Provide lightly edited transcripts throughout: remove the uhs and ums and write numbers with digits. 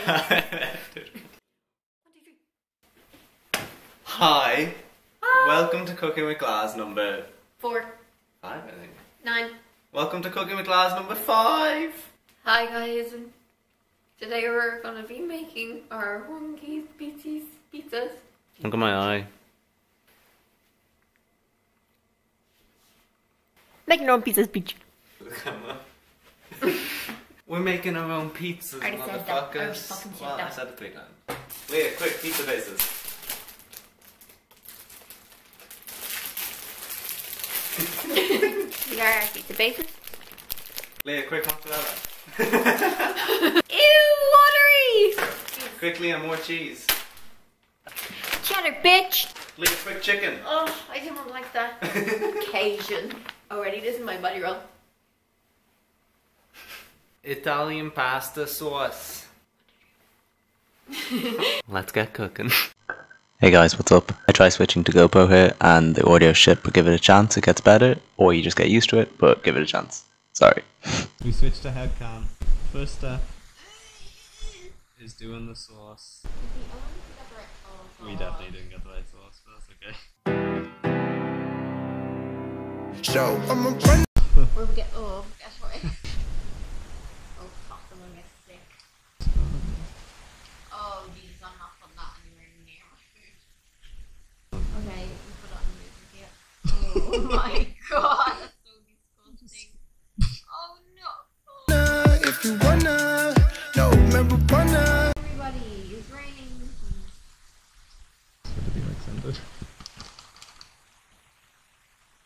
Hi. Hi. Welcome to Cooking with GLAZ number 4. 5, I think. 9. Welcome to Cooking with GLAZ number 5. Hi guys. Today we're gonna be making our wonky pizzas. Look at my eye. Making our own pizzas, bitch. We're making our own pizzas, I already said that. I already fucking said that. I said it 3 times. Leah, quick, pizza faces. These are our pizza bases. Leah, quick, mozzarella. Ew, watery! Quickly, and more cheese. Cheddar, bitch! Leah, quick, chicken. Oh, I don't like that. Cajun. Already, this is my body roll. Italian pasta sauce. Let's get cooking. Hey guys, what's up? I try switching to GoPro here and the audio shit, but give it a chance, it gets better, or you just get used to it, but give it a chance. Sorry. We switched to headcam. First step is doing the sauce. We definitely didn't get the right sauce, but that's okay. So I'm a run. Where we get? Oh, guess what? Oh fuck, I'm gonna get sick. Oh Jesus, I'm not putting that anywhere near my food. Okay, we put it on the music here. Oh my god, that's so disgusting. Oh no. If you wanna, no marijuana. Everybody, it's raining. It's good to be accented.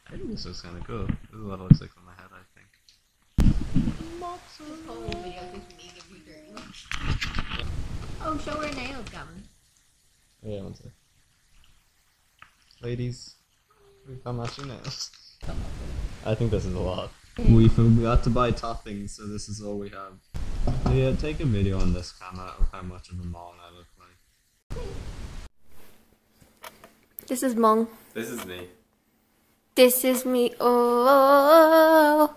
I think this looks kind of cool. This is what it looks like on my head, I think. This whole video thinks we need to be dirty. Oh, show her nails, Gavin. Yeah, one sec. Ladies, we've got matching nails. I think this is a lot. We forgot to buy toppings, so this is all we have. Yeah, take a video on this camera of how much of a mong I look like. This is Mong. This is me. This is me. Oh.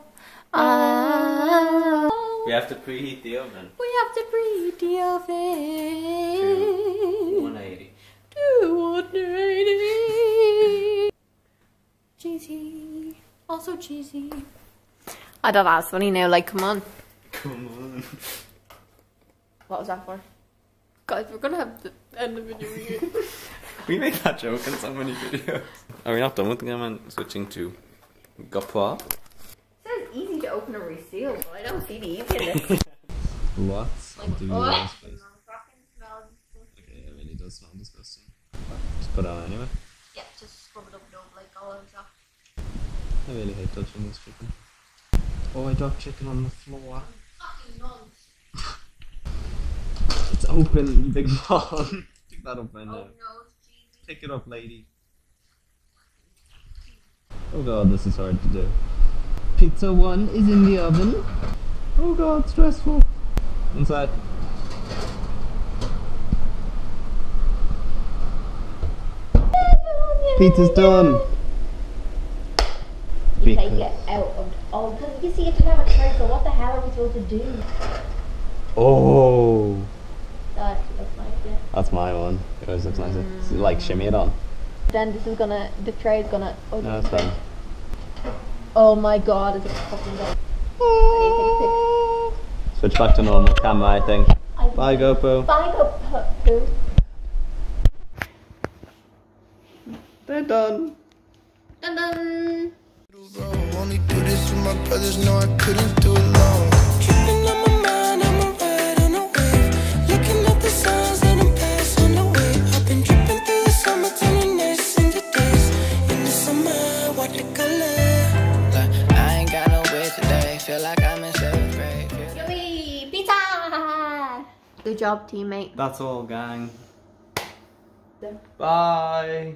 We have to preheat the oven. We have to preheat the oven. To 180. To 180. Cheesy. Also cheesy. I thought that was funny now, like, come on. Come on. What was that for? Guys, we're gonna have to end the video here. We make that joke in so many videos. Are we not done with the game and switching to GoPro? It says easy to open and reseal, but I don't see the easy in this. Lots Like, of do oh, this place. fucking smells disgusting. Okay, it really does smell disgusting. Just put it on anyway. Yeah, just scrub it up and over like all of stuff. I really hate touching this chicken. Oh, I dropped chicken on the floor. Fucking nuns. It's open, big mom. Pick that up right now. Oh no, it's cheesy. Pick it up, lady. Oh god, this is hard to do. Pizza 1 is in the oven. Oh god, stressful. Inside. Pizza's done. You take it out of. Oh, because you see, it's never turned, so what the hell are we supposed to do? Oh, That actually looks nice, yeah. that's my one. It always looks nicer. It's like shimmy it on. Then this is gonna. The tray is gonna. Oh, No, it's fine. oh my god, is it fucking good? I need to take a Switch back to normal camera, I think. pic. Bye, GoPro. Bye, GoPro. They're done. Dun dun. Only do this with my brothers, no I couldn't do it alone. Tripping on my mind, I'm a ride on a wave. Looking at the signs that I'm passing away. I've been dripping through the summer, turning nights into days. In the summer, what the color? Like, I ain't got no way today. Feel like I'm in 7th grade. Yummy pizza. Good job, teammate. That's all, gang. Bye.